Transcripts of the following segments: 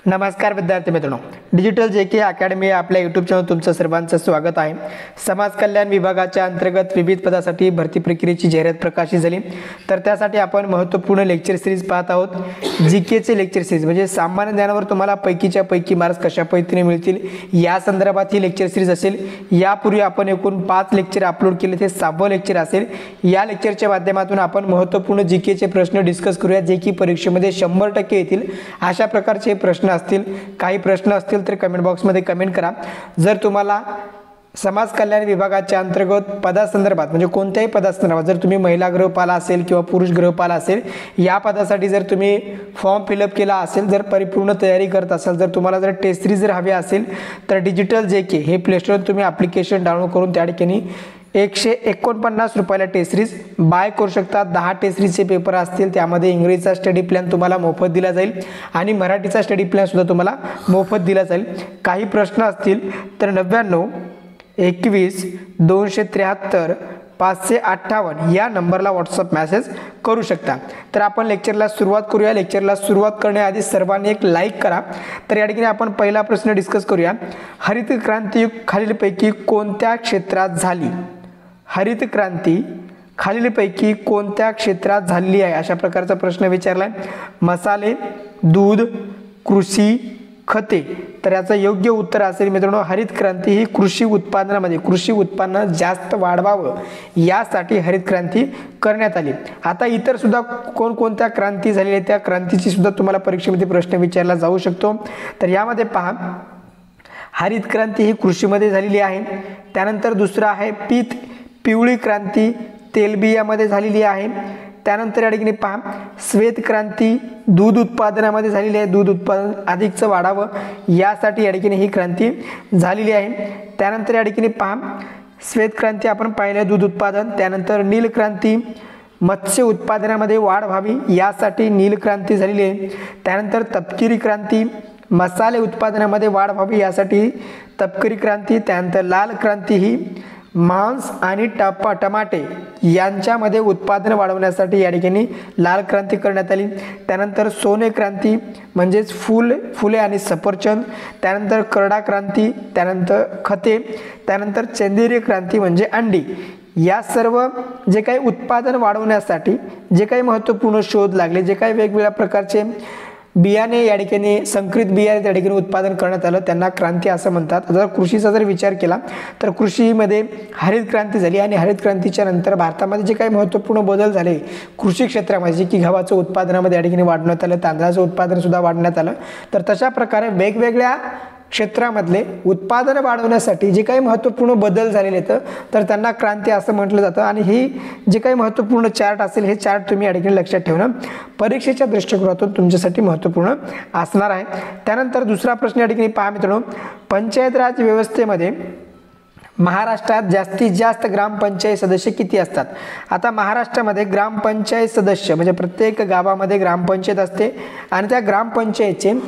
नमस्कार विद्यार्थी मित्रांनो, डिजिटल जेके अकॅडमी आपल्या यूट्यूब चॅनल तुमचं सर्वांचं स्वागत आहे। समाज कल्याण विभागाच्या अंतर्गत विविध पदासाठी भरती प्रक्रियेची जाहिरात प्रकाशित झाली, तर त्यासाठी आपण महत्त्वपूर्ण लेक्चर सिरीज पाहत आहोत। जीकेचे लेक्चर सिरीज म्हणजे सामान्य ज्ञानावर तुम्हाला पैकीच्या पैकी मार्क्स कशा पद्धतीने मिळतील या संदर्भात ही लेक्चर सिरीज असेल। यापूर्वी आपण एकूण 5 लेक्चर अपलोड केले, ते 6वं लेक्चर असेल। या लेक्चरच्या माध्यमातून आपण महत्त्वपूर्ण जीकेचे प्रश्न डिस्कस करूया, जे की परीक्षेमध्ये 100% येतील अशा प्रकारचे प्रश्न असतील। काही प्रश्न असतील तर कमेंट बॉक्स मध्ये कमेंट करा। जर तुम्हाला समाज कल्याण विभागाच्या अंतर्गत पदासंदर्भात म्हणजे कोणत्याही पदासंदर्भात जर तुम्ही महिला गृहपाल असेल किंवा पुरुष गृहपाल असेल, या पदासाठी जर तुम्ही फॉर्म फिलअप केला असेल, जर परिपूर्ण तयारी करत असाल, जर तुम्हाला जर टेस्ट सिरीज जर हवी असेल तर डिजिटल जेके हे प्ले स्टोरवरून तुम्ही ॲप्लिकेशन डाउनलोड करून त्या ठिकाणी 149 रुपयाला टेस्ट सिरीज बाय करू शकता। 10 टेस्ट सिरीजचे पेपर असतील, त्यामध्ये इंग्रजीचा स्टडी प्लॅन तुम्हाला मोफत दिला जाईल आणि मराठीचा स्टडी प्लॅन सुद्धा तुम्हाला मोफत दिला जाईल। काही प्रश्न असतील तर 99 21 273 558 या नंबरला व्हॉट्सअप मेसेज करू शकता। तर आपण लेक्चरला सुरुवात करूया। लेक्चरला सुरुवात करण्याआधी सर्वांनी एक लाईक करा। तर या ठिकाणी आपण पहिला प्रश्न डिस्कस करूया। हरित क्रांती खालीलपैकी कोणत्या क्षेत्रात झाली? हरित क्रांती खालीलपैकी कोणत्या क्षेत्रात झाली आहे अशा प्रकारचा प्रश्न विचारलाय। मसाले, दूध, कृषी, खते। तर याचं योग्य उत्तर असेल मित्रांनो, हरित क्रांती ही कृषी उत्पादनामध्ये कृषी उत्पन्न जास्त वाढवावं यासाठी हरित क्रांती करण्यात आली। आता इतर सुद्धा कोणकोणत्या क्रांती झालेल्या आहेत त्या क्रांतीची सुद्धा तुम्हाला परीक्षेमध्ये प्रश्न विचारला जाऊ शकतो। तर यामध्ये पहा, हरित क्रांती ही कृषीमध्ये झालेली आहे। त्यानंतर दुसरं आहे पिवळी क्रांती तेलबियामध्ये झालेली आहे। त्यानंतर या ठिकाणी पहा, श्वेत क्रांती दूध उत्पादनामध्ये झालेली आहे। दूध उत्पादन अधिकचं वाढावं यासाठी या ठिकाणी ही क्रांती झालेली आहे। त्यानंतर या ठिकाणी पहा, श्वेत क्रांती आपण पाहिलं दूध उत्पादन। त्यानंतर नील क्रांती मत्स्य उत्पादनामध्ये वाढ व्हावी यासाठी नील क्रांती झालेली आहे। त्यानंतर तपकिरी क्रांती मसाले उत्पादनामध्ये वाढ व्हावी यासाठी तपकिरी क्रांती। त्यानंतर लाल क्रांती ही मांस आणि टमाटे यांच्यामध्ये उत्पादन वाढवण्यासाठी या ठिकाणी लाल क्रांती करण्यात आली। त्यानंतर सोने क्रांती म्हणजेच फुले आणि सफरचंद। त्यानंतर करडा क्रांती, त्यानंतर खते, त्यानंतर चंदेरी क्रांती म्हणजे अंडी। या सर्व जे काही उत्पादन वाढवण्यासाठी जे काही महत्त्वपूर्ण शोध लागले, जे काही वेगवेगळ्या प्रकारचे बियाणे या ठिकाणी संकरित बियाणे त्या ठिकाणी उत्पादन करण्यात आलं, त्यांना क्रांती असं म्हणतात। जर कृषीचा जर विचार केला तर कृषीमध्ये हरित क्रांती झाली आणि हरित क्रांतीच्या नंतर भारतामध्ये जे काही महत्त्वपूर्ण बदल झाले कृषी क्षेत्रामध्ये, जे की गव्हाचं उत्पादनामध्ये या ठिकाणी वाढवण्यात आलं, तांदळाचं उत्पादन सुद्धा वाढवण्यात आलं। तर तशा प्रकारे वेगवेगळ्या क्षेत्रामधले उत्पादन वाढवण्यासाठी जे काही महत्त्वपूर्ण बदल झालेले आहेत तर त्यांना क्रांती असं म्हटलं जातं। आणि ही जे काही महत्त्वपूर्ण चार्ट असेल हे चार्ट तुम्ही या ठिकाणी लक्षात ठेवणं परीक्षेच्या दृष्टिकोनातून तुमच्यासाठी महत्त्वपूर्ण असणार आहे। त्यानंतर दुसरा प्रश्न या ठिकाणी पहा मित्रांनो, पंचायत राज व्यवस्थेमध्ये महाराष्ट्रात जास्तीत जास्त ग्रामपंचायत सदस्य किती असतात? आता महाराष्ट्रामध्ये ग्रामपंचायत सदस्य म्हणजे प्रत्येक गावामध्ये ग्रामपंचायत असते आणि त्या ग्रामपंचायतचे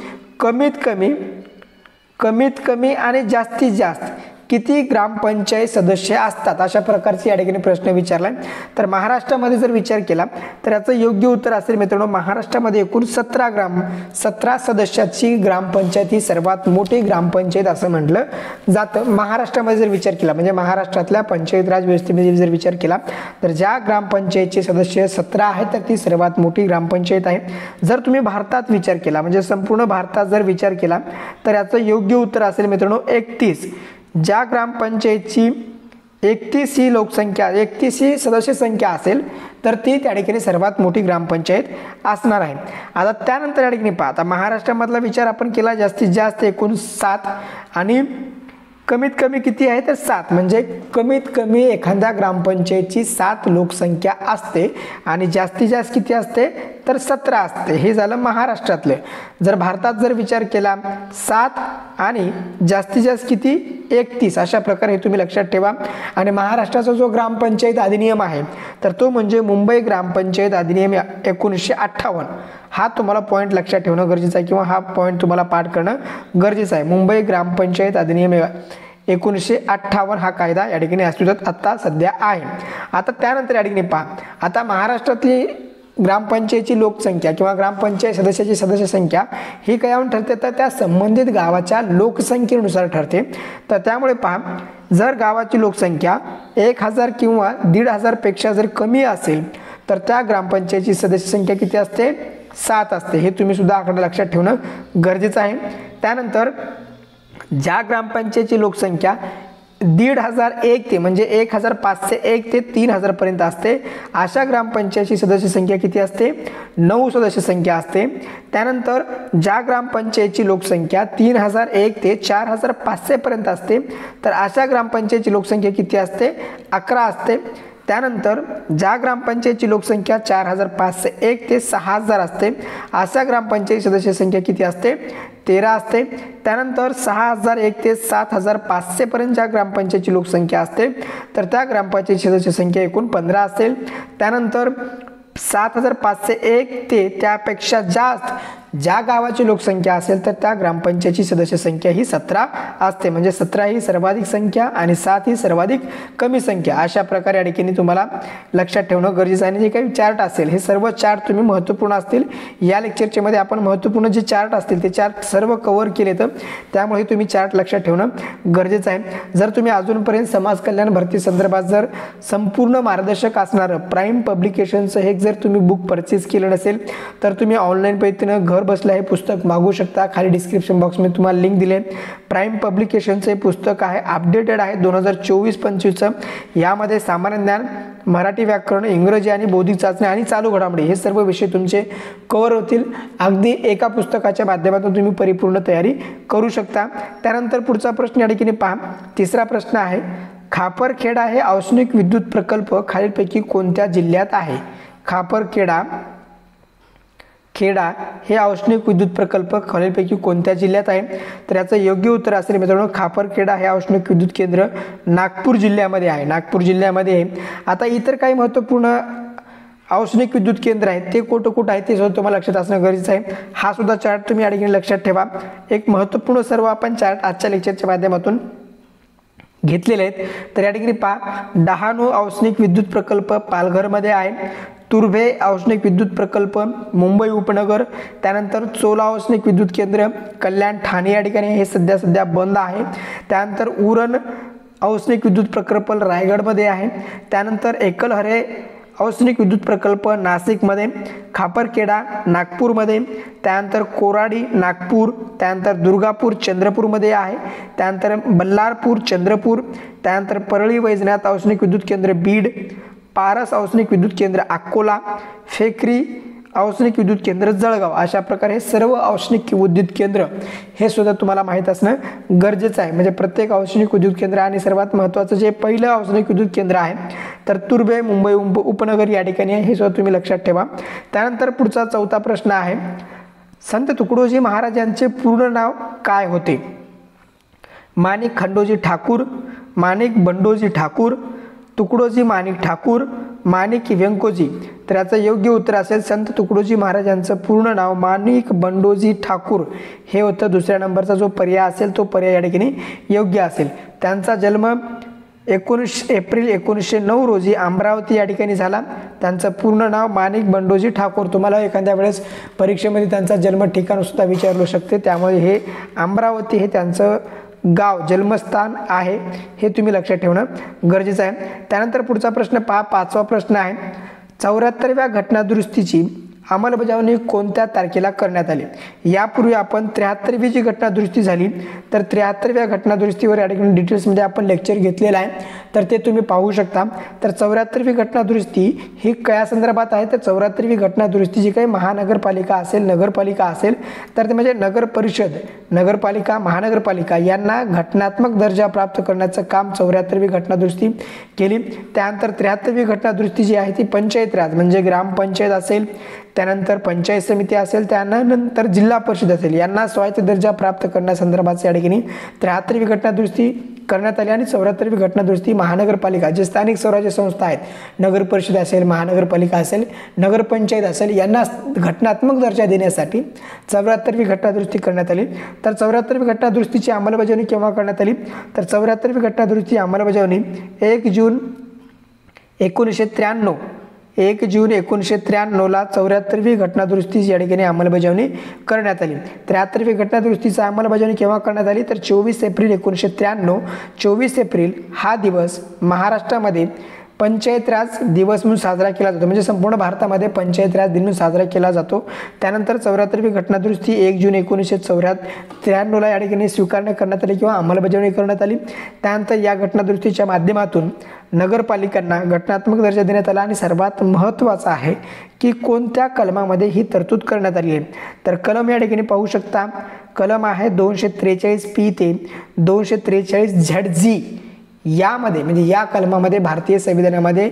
कमीत कमी आणि जास्तीत जास्त किती ग्रामपंचायत सदस्य असतात अशा प्रकारचे या ठिकाणी प्रश्न विचारलाय। तर महाराष्ट्रामध्ये जर विचार केला तर याचं योग्य उत्तर असेल मित्रांनो, महाराष्ट्रामध्ये एकूण 17 सदस्याची ग्रामपंचायत ही सर्वात मोठी ग्रामपंचायत असं म्हटलं जातं। महाराष्ट्रामध्ये जर विचार केला म्हणजे महाराष्ट्रातल्या पंचायत राज व्यवस्थेमध्ये जर विचार केला तर ज्या ग्रामपंचायतचे सदस्य 17 आहेत तर ती सर्वात मोठी ग्रामपंचायत आहे। जर तुम्ही भारतात विचार केला म्हणजे संपूर्ण भारतात जर विचार केला तर याचं योग्य उत्तर असेल मित्रांनो 31। ज्या ग्रामपंचायतची 31 ही लोकसंख्या 31 ही सदस्य संख्या असेल तर ती त्या ठिकाणी सर्वात मोठी ग्रामपंचायत असणार आहे। आता त्यानंतर या ठिकाणी पहा, आता महाराष्ट्रामधला विचार आपण केला जास्तीत जास्त एकूण 7 आणि कमीत कमी किती आहे तर 7 म्हणजे कमीत कमी एखाद्या ग्रामपंचायतची 7 लोकसंख्या असते आणि जास्तीत जास्त किती असते तर 17 असते। हे झालं महाराष्ट्रातले। जर भारतात जर विचार केला 7 आणि जास्तीत जास्त किती 31 अशा प्रकारे हे तुम्ही लक्षात ठेवा। आणि महाराष्ट्राचा जो ग्रामपंचायत अधिनियम आहे तर तो म्हणजे मुंबई ग्रामपंचायत अधिनियम 1958 हा तुम्हाला पॉईंट लक्षात ठेवणं गरजेचं आहे किंवा हा पॉईंट तुम्हाला पाठ करणं गरजेचं आहे। मुंबई ग्रामपंचायत अधिनियम 1958 हा कायदा या ठिकाणी अस्तित्वात आता सध्या आहे। आता त्यानंतर या ठिकाणी पहा, आता महाराष्ट्रातली ग्रामपंचायतीची लोकसंख्या किंवा ग्रामपंचायत सदस्याची सदस्य संख्या ही कशावरून ठरते, तर त्या संबंधित गावाच्या लोकसंख्येनुसार ठरते. तर त्यामुळे पहा, जर गावाची लोकसंख्या 1000 किंवा 1500 पेक्षा जर कमी असेल तर त्या ग्रामपंचायतीची सदस्य संख्या किती असते, 7 असते. हे तुम्ही सुद्धा आकडा लक्षात ठेवणं गरजेचं आहे. त्यानंतर ज्या ग्रामपंचायतीची लोकसंख्या 1501 ते म्हणजे 1501 ते 3000 पर्यंत असते, अशा ग्रामपंचायतीची सदस्य संख्या किती असते, 9 सदस्य संख्या असते. त्यानंतर ज्या ग्रामपंचायतीची लोकसंख्या 3001 ते 4500 पर्यंत असते, तर अशा ग्रामपंचायतीची लोकसंख्या किती असते, 11 असते. त्यानंतर ज्या ग्रामपंचायतीची लोकसंख्या 4501 ते 6000 असते, अशा ग्रामपंचायत सदस्य संख्या किती असते, 13 असते. त्यानंतर 6001 ते 7500 पर्यंत ज्या ग्रामपंचायतीची लोकसंख्या असते, तर त्या ग्रामपंचायत सदस्य संख्या एकूण 15 असेल. त्यानंतर 7501 ते त्यापेक्षा जास्त ज्या गावाची लोकसंख्या असेल तर त्या ग्रामपंचायतीची सदस्य संख्या ही 17 असते. म्हणजे 17 ही सर्वाधिक संख्या आणि 7 ही सर्वाधिक कमी संख्या. अशा प्रकारे या ठिकाणी तुम्हाला लक्षात ठेवणं गरजेचं आहे. जे काही चार्ट असेल हे सर्व चार्ट तुम्ही महत्त्वपूर्ण असतील. या लेक्चरच्या मध्ये आपण महत्त्वपूर्ण जे चार्ट असतील ते चार्ट सर्व कव्हर केले, तर त्यामुळे तुम्ही चार्ट लक्षात ठेवणं गरजेचं आहे. जर तुम्ही अजूनपर्यंत समाज कल्याण भरती संदर्भात जर संपूर्ण मार्गदर्शक असणारं प्राईम पब्लिकेशनचं हे जर तुम्ही बुक परचेस केलं नसेल तर तुम्ही ऑनलाईन पद्धतीनं घर बसल्या हे पुस्तक मागवू शकता. खाली डिस्क्रिप्शन बॉक्समध्ये तुम्हाला लिंक दिले. प्राईम पब्लिकेशनचं हे पुस्तक आहे, अपडेटेड आहे 2024-25चं. यामध्ये सामान्य ज्ञान, मराठी व्याकरण, इंग्रजी आणि बौद्धिक चाचणी आणि चालू घडामोडी हे सर्व विषय तुमचे कव्हर होतील. अगदी एका पुस्तकाच्या माध्यमातून तुम्ही परिपूर्ण तयारी करू शकता. त्यानंतर पुढचा प्रश्न या ठिकाणी पहा. तिसरा प्रश्न आहे, खापरखेडा हे औष्णिक विद्युत प्रकल्प खालीलपैकी कोणत्या जिल्ह्यात आहे. खापरखेडा हे औष्णिक विद्युत प्रकल्प खालीलपैकी कोणत्या जिल्ह्यात आहे. तर याचं योग्य उत्तर असेल मित्रांनो, खापरखेडा हे औष्णिक विद्युत केंद्र नागपूर जिल्ह्यामध्ये आहे. नागपूर जिल्ह्यामध्ये आहे. आता इतर काही महत्त्वपूर्ण औष्णिक विद्युत केंद्र आहेत ते कुठं आहे ते सुद्धा तुम्हाला लक्षात असणं गरजेचं आहे. हा सुद्धा चार्ट तुम्ही या ठिकाणी लक्षात ठेवा. एक महत्त्वपूर्ण सर्व आपण चार्ट आजच्या लेक्चरच्या माध्यमातून घेतलेले आहेत. तर या ठिकाणी पहा, डहाणू औष्णिक विद्युत प्रकल्प पालघरमध्ये आहे. तुर्भे औष्णिक विद्युत प्रकल्प मुंबई उपनगर. त्यानंतर चोला औष्णिक विद्युत केंद्र कल्याण ठाणे या ठिकाणी हे सध्या बंद आहे. त्यानंतर उरण औष्णिक विद्युत प्रकल्प रायगडमध्ये आहे. त्यानंतर एकलहरे औष्णिक विद्युत प्रकल्प नाशिकमध्ये, खापरखेडा नागपूरमध्ये, त्यानंतर कोराडी नागपूर, त्यानंतर दुर्गापूर चंद्रपूरमध्ये आहे. त्यानंतर बल्लारपूर चंद्रपूर, त्यानंतर परळी वैजनाथ औष्णिक विद्युत केंद्र बीड, पारस औष्णिक विद्युत केंद्र अकोला, फेकरी औष्णिक विद्युत केंद्र जळगाव. अशा प्रकारे सर्व औष्णिक विद्युत केंद्र हे सुद्धा तुम्हाला माहीत असणं गरजेचं आहे. म्हणजे प्रत्येक औष्णिक विद्युत केंद्र आणि सर्वात महत्त्वाचं जे पहिलं औष्णिक विद्युत केंद्र आहे तर तुर्भे मुंबई उपनगर या ठिकाणी आहे. हे सुद्धा तुम्ही लक्षात ठेवा. त्यानंतर पुढचा चौथा प्रश्न आहे, संत तुकडोजी महाराजांचे पूर्ण नाव काय होते. माणिक खंडोजी ठाकूर, माणिक बंडोजी ठाकूर, तुकडोजी माणिक ठाकूर, माणिक व्यंकोजी. तर याचं योग्य उत्तर असेल संत तुकडोजी महाराजांचं पूर्ण नाव माणिक बंडोजी ठाकूर हे होतं. दुसऱ्या नंबरचा जो पर्याय असेल तो पर्याय या ठिकाणी योग्य असेल. त्यांचा जन्म 19 एप्रिल 1909 रोजी अमरावती या ठिकाणी झाला. त्यांचं पूर्ण नाव माणिक बंडोजी ठाकूर. तुम्हाला एखाद्या वेळेस परीक्षेमध्ये त्यांचा जन्म ठिकाण सुद्धा विचारलं शकते, त्यामुळे हे अमरावती हे त्यांचं गाव जन्मस्थान आहे. हे तुम्ही लक्षात ठेवणं गरजेचं आहे. त्यानंतर पुढचा प्रश्न पहा, पाचवा प्रश्न आहे, 74व्या घटनादुरुस्तीची अंमलबजावणी कोणत्या तारखेला करण्यात आली. यापूर्वी आपण 73वी जी घटनादुरुस्ती झाली तर 73व्या घटनादुरुस्तीवर या ठिकाणी डिटेल्समध्ये आपण लेक्चर घेतलेलं आहे, तर ते तुम्ही पाहू शकता. तर 74वी घटनादुरुस्ती ही कया संदर्भात आहे. तर 74वी घटनादुरुस्ती जी काही महानगरपालिका असेल, नगरपालिका असेल, तर ते म्हणजे नगर परिषद, नगरपालिका, महानगरपालिका यांना घटनात्मक दर्जा प्राप्त करण्याचं काम 74वी घटनादुरुस्ती केली. त्यानंतर 73वी घटनादुरुस्ती जी आहे ती पंचायत राज म्हणजे ग्रामपंचायत असेल, त्यानंतर पंचायत समिती असेल, त्यानंतर जिल्हा परिषद असेल यांना स्वायत्त दर्जा प्राप्त करण्यासंदर्भात या ठिकाणी 73वी घटनादुरुस्ती करण्यात आली. आणि 74वी घटनादुरुस्ती महानगरपालिका जे स्थानिक स्वराज्य संस्था आहेत, नगर परिषद असेल, महानगरपालिका असेल, नगरपंचायत असेल यांना घटनात्मक दर्जा देण्यासाठी 74वी घटनादुरुस्ती करण्यात आली. तर 74वी घटनादुरुस्तीची अंमलबजावणी केव्हा करण्यात आली. तर 74वी घटनादुरुस्ती अंमलबजावणी 1 जून 1993 1 जून 1993ला 74वी घटनादुरुस्ती या ठिकाणी अंमलबजावणी करण्यात आली. 73वी घटनादुरुस्तीची अंमलबजावणी केव्हा करण्यात आली तर 24 एप्रिल 1993. 24 एप्रिल हा दिवस महाराष्ट्रामध्ये पंचायत राज दिवस म्हणून साजरा केला जातो, म्हणजे संपूर्ण भारतामध्ये पंचायत राज दिन म्हणून साजरा केला जातो. त्यानंतर 74वी घटनादुरुस्ती 1 जून 1993ला या ठिकाणी करण्यात आली किंवा अंमलबजावणी करण्यात आली. त्यानंतर या घटनादुरुस्तीच्या माध्यमातून नगरपालिकांना घटनात्मक दर्जा देण्यात आला आणि सर्वात महत्त्वाचं आहे की कोणत्या कलमामध्ये ही तरतूद करण्यात आली आहे. तर कलम या ठिकाणी पाहू शकता, कलम आहे 243 ते 243 ZG. यामध्ये म्हणजे या कलमामध्ये भारतीय संविधानामध्ये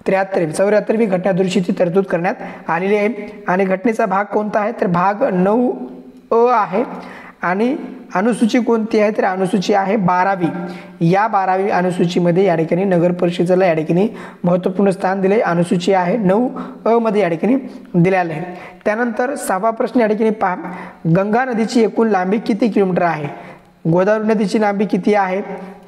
74वी घटनादुरुस्तीची तरतूद करण्यात आलेली आहे. आणि घटनेचा भाग कोणता आहे तर भाग 9A आहे. आणि अनुसूची कोणती आहे तर अनुसूची आहे 12वी. या 12वी अनुसूचीमध्ये या ठिकाणी नगर परिषदेला या ठिकाणी महत्त्वपूर्ण स्थान दिले. अनुसूची आहे 9A मध्ये या ठिकाणी दिलेला आहे. त्यानंतर 6वा प्रश्न या ठिकाणी पहा, गंगा नदीची एकूण लांबी किती किलोमीटर आहे. गोदावरी नदीची लांबी किती आहे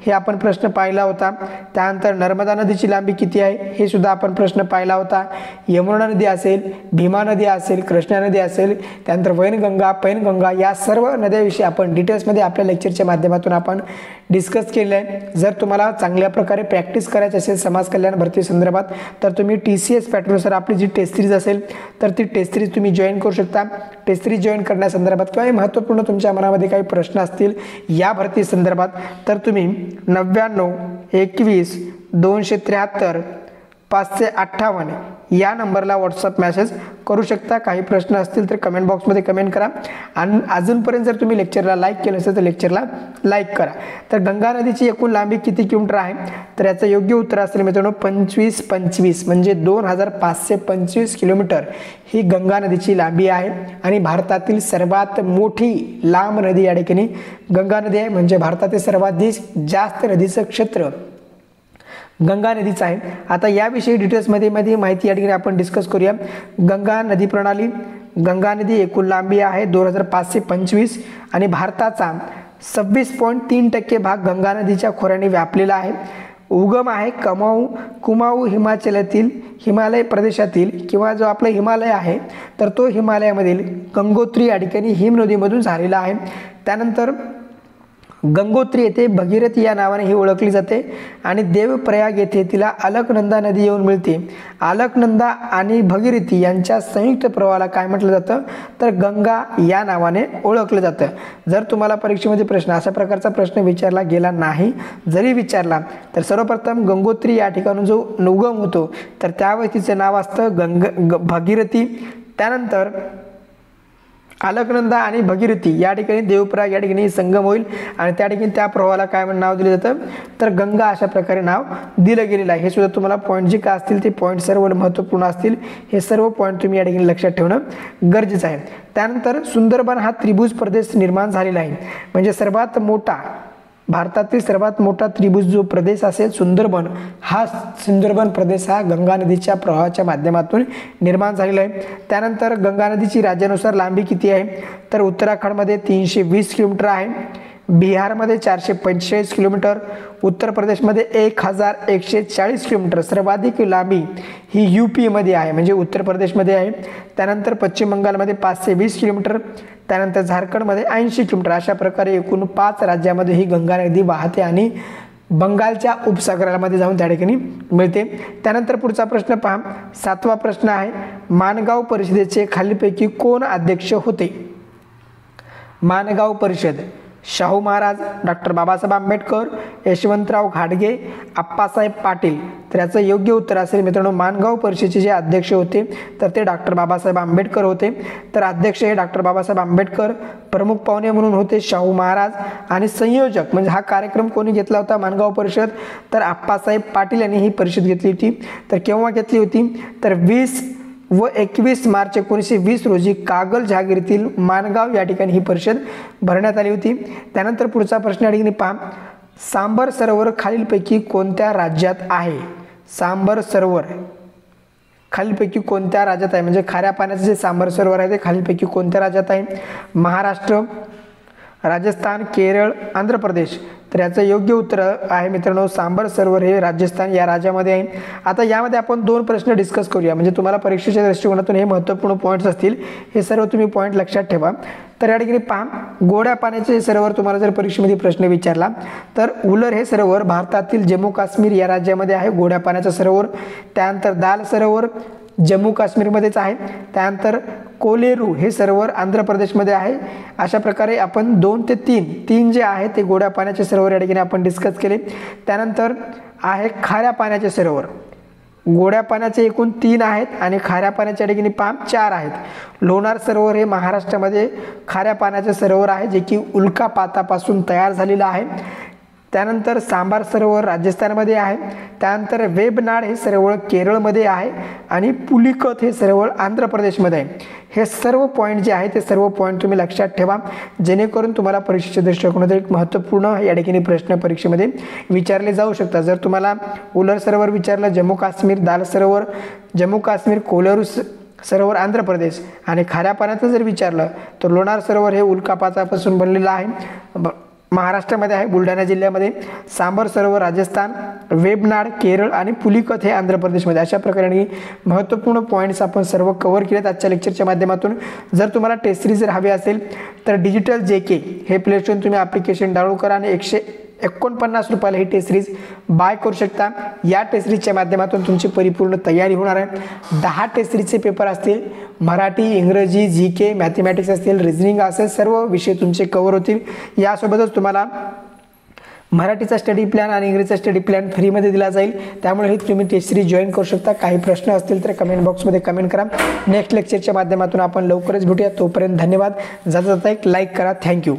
हे आपण प्रश्न पाहिला होता. त्यानंतर नर्मदा नदीची लांबी किती आहे हे सुद्धा आपण प्रश्न पाहिला होता. यमुना नदी असेल, भीमा नदी असेल, कृष्णा नदी असेल, त्यानंतर वैनगंगा, पैनगंगा या सर्व नद्याविषयी आपण डिटेल्समध्ये आपल्या लेक्चरच्या माध्यमातून आपण डिस्कस केलं आहे. जर तुम्हाला चांगल्या प्रकारे प्रॅक्टिस करायची असेल समाज कल्याण भरती संदर्भात तर तुम्ही TCS पॅटर्ननुसार आपली जी टेस्ट सिरीज असेल तर ती टेस्ट सिरीज तुम्ही जॉईन करू शकता. टेस्ट सिरीज जॉईन करण्यासंदर्भात किंवा महत्त्वपूर्ण तुमच्या मनामध्ये काही प्रश्न असतील या भरती संदर्भात तर तुम्ही 99 21 273 558 या नंबरला व्हॉट्सअप मेसेज करू शकता. काही प्रश्न असतील तर कमेंट बॉक्समध्ये कमेंट करा. आणि अजूनपर्यंत जर तुम्ही लेक्चरला लाईक केलं असेल तर लेक्चरला लाईक करा. तर गंगा नदीची एकूण लांबी किती किलोमीटर आहे तर याचं योग्य उत्तर असेल मित्रांनो 25 म्हणजे 2525 किलोमीटर ही गंगा नदीची लांबी आहे. आणि भारतातील सर्वात मोठी लांब नदी या ठिकाणी गंगा नदी आहे. म्हणजे भारतातील सर्वाधिक जास्त नदीचं क्षेत्र गंगा नदीचं आहे. आता याविषयी डिटेल्समध्ये माहिती या ठिकाणी आपण डिस्कस करूया. गंगा नदी प्रणाली, गंगा नदी एकूण लांबी आहे 2525 आणि भारताचा 26.3% भाग गंगा नदीच्या खोऱ्याने व्यापलेला आहे. उगम आहे कुमाऊ हिमाचलातील हिमालय प्रदेशातील किंवा जो आपला हिमालय आहे तर तो हिमालयामधील गंगोत्री या ठिकाणी हिमनदीमधून झालेला आहे. त्यानंतर गंगोत्री येथे भगीरथी या नावाने ही ओळखली जाते आणि देवप्रयाग येथे तिला अलकनंदा नदी येऊन मिळते. अलकनंदा आणि भगीरथी यांच्या संयुक्त प्रवाहाला काय म्हटलं जातं तर गंगा या नावाने ओळखलं जातं. जर तुम्हाला परीक्षेमध्ये प्रश्न अशा प्रकारचा प्रश्न विचारला गेला नाही, जरी विचारला तर सर्वप्रथम गंगोत्री या ठिकाणी जो उगम होतो तर त्यावेळी तिचं नाव असतं भगीरथी. त्यानंतर अलकनंदा आणि भगीरथी या ठिकाणी देवप्रयाग या ठिकाणी संगम होईल आणि त्या ठिकाणी त्या प्रवाहाला काय म्हणून नाव दिलं जातं तर गंगा अशा प्रकारे नाव दिलं गेलेलं आहे. हे सुद्धा तुम्हाला पॉईंट जे काय असतील ते पॉईंट सर्व महत्त्वपूर्ण असतील. हे सर्व पॉईंट तुम्ही या ठिकाणी लक्षात ठेवणं गरजेचं आहे. त्यानंतर सुंदरबन हा त्रिभुज प्रदेश निर्माण झालेला आहे. म्हणजे सर्वात मोठा भारतातील सर्वात मोठा त्रिभुज जो प्रदेश असेल सुंदरबन प्रदेश हा गंगा नदीच्या प्रवाहाच्या माध्यमातून निर्माण झालेला आहे. त्यानंतर गंगा नदीची राज्यानुसार लांबी किती आहे तर उत्तराखंडमध्ये 320 किलोमीटर आहे, बिहारमध्ये 445 किलोमीटर, उत्तर प्रदेशमध्ये 1140 किलोमीटर. सर्वाधिक लांबी ही UP मध्ये आहे म्हणजे उत्तर प्रदेशमध्ये आहे. त्यानंतर पश्चिम बंगालमध्ये 520 किलोमीटर, त्यानंतर झारखंडमध्ये 80 किलोमीटर. अशा प्रकारे एकूण 5 राज्यामध्ये ही गंगा नदी वाहते आणि बंगालच्या उपसागरामध्ये जाऊन त्या ठिकाणी मिळते. त्यानंतर पुढचा प्रश्न पहा, 7वा प्रश्न आहे, माणगाव परिषदेचे खालीलपैकी कोण अध्यक्ष होते. माणगाव परिषद शाहू महाराज, डॉक्टर बाबासाहेब आंबेडकर, यशवंतराव घाटगे, आप्पासाहेब पाटील. तर याचं योग्य उत्तर असेल मित्रांनो माणगाव परिषदेचे जे अध्यक्ष होते तर ते डॉक्टर बाबासाहेब आंबेडकर होते. तर अध्यक्ष हे डॉक्टर बाबासाहेब आंबेडकर, प्रमुख पाहुणे म्हणून होते शाहू महाराज आणि संयोजक म्हणजे हा कार्यक्रम कोणी घेतला होता माणगाव परिषद तर आप्पासाहेब पाटील यांनी ही परिषद घेतली होती. तर केव्हा घेतली होती तर 20 व 21 मार्च 1920 रोजी कागल जहागीरीतील माणगाव या ठिकाणी ही परिषद भरण्यात आली होती. त्यानंतर पुढचा प्रश्न या ठिकाणी पहा, सांबर सरोवर खालीलपैकी कोणत्या राज्यात आहे. सांबर सरोवर खालीलपैकी कोणत्या राज्यात आहे म्हणजे खाऱ्या पाण्याचे जे सांबर सरोवर आहे ते खालीलपैकी कोणत्या राज्यात आहे. महाराष्ट्र, राजस्थान, केरळ, आंध्र प्रदेश. तर याचं योग्य उत्तर आहे मित्रांनो सांबर सरोवर हे राजस्थान या राज्यामध्ये आहे. आता यामध्ये आपण 2 प्रश्न डिस्कस करूया, म्हणजे तुम्हाला परीक्षेच्या दृष्टिकोनातून हे महत्त्वपूर्ण पॉईंट्स असतील. हे सर्व तुम्ही पॉईंट लक्षात ठेवा. तर या ठिकाणी पहा, गोड्या पाण्याचे सरोवर तुम्हाला जर परीक्षेमध्ये प्रश्न विचारला तर उलर हे सरोवर भारतातील जम्मू काश्मीर या राज्यामध्ये आहे गोड्या पाण्याचं सरोवर. त्यानंतर दाल सरोवर जम्मू काश्मीरमध्येच आहे. त्यानंतर कोलेरू हे सरोवर आंध्र प्रदेशमध्ये आहे. अशा प्रकारे आपण 2 ते 3 जे आहे ते गोड्या पाण्याचे सरोवर या ठिकाणी आपण डिस्कस केले. त्यानंतर आहे खाऱ्या पाण्याचे सरोवर. गोड्या पाण्याचे एकूण 3 आहेत आणि खाऱ्या पाण्याच्या ठिकाणी 4 आहेत. लोणार सरोवर हे महाराष्ट्रामध्ये खाऱ्या पाण्याचे सरोवर आहे जे की उल्कापातापासून तयार झालेलं आहे. त्यानंतर सांबार सरोवर राजस्थानमध्ये आहे. त्यानंतर वेबनाड हे सरोवर केरळमध्ये आहे आणि पुलिकत हे सरोवर आंध्र प्रदेशमध्ये आहे. हे सर्व पॉईंट जे आहे ते सर्व पॉईंट तुम्ही लक्षात ठेवा, जेणेकरून तुम्हाला परीक्षेच्या दृष्टिकोनातून एक महत्त्वपूर्ण या ठिकाणी प्रश्न परीक्षेमध्ये विचारले जाऊ शकतात. जर तुम्हाला उलर सरोवर विचारलं, जम्मू काश्मीर दाल सरोवर जम्मू काश्मीर, कोलेरू सरोवर आंध्र प्रदेश आणि खाऱ्या पाण्याचं जर विचारलं तर लोणार सरोवर हे उल्कापातापासून बनलेलं आहे, महाराष्ट्रामध्ये आहे बुलढाणा जिल्ह्यामध्ये. सांबर सरोवर राजस्थान, वेबनाड केरळ आणि पुलिकत हे आंध्र प्रदेशमध्ये. अशा प्रकारे महत्त्वपूर्ण पॉईंट्स आपण सर्व कव्हर केलेत आजच्या लेक्चरच्या माध्यमातून. जर तुम्हाला टेस्ट सिरीज जर हवी असेल तर डिजिटल JK हे प्ले स्टोअर तुम्ही ॲप्लिकेशन डाउनलोड करा आणि 149 रुपयाला ही टेस्ट सिरीज बाय करू शकता. या टेस्ट सिरीजच्या माध्यमातून तुमची परिपूर्ण तयारी होणार आहे. 10 टेस्ट सिरीजचे पेपर असतील, मराठी, इंग्रजी, GK, मॅथमॅटिक्स असतील, रिझनिंग असेल, सर्व विषय तुमचे कव्हर होतील. यासोबतच तुम्हाला मराठीचा स्टडी प्लॅन आणि इंग्रजीचा स्टडी प्लॅन फ्रीमध्ये दिला जाईल. त्यामुळे ही तुम्ही टेस्ट सिरीज जॉईन करू शकता. काही प्रश्न असतील तर कमेंट बॉक्समध्ये कमेंट करा. नेक्स्ट लेक्चरच्या माध्यमातून आपण लवकरच भेटूया. तोपर्यंत धन्यवाद. जाता जाता एक लाईक करा. थँक्यू.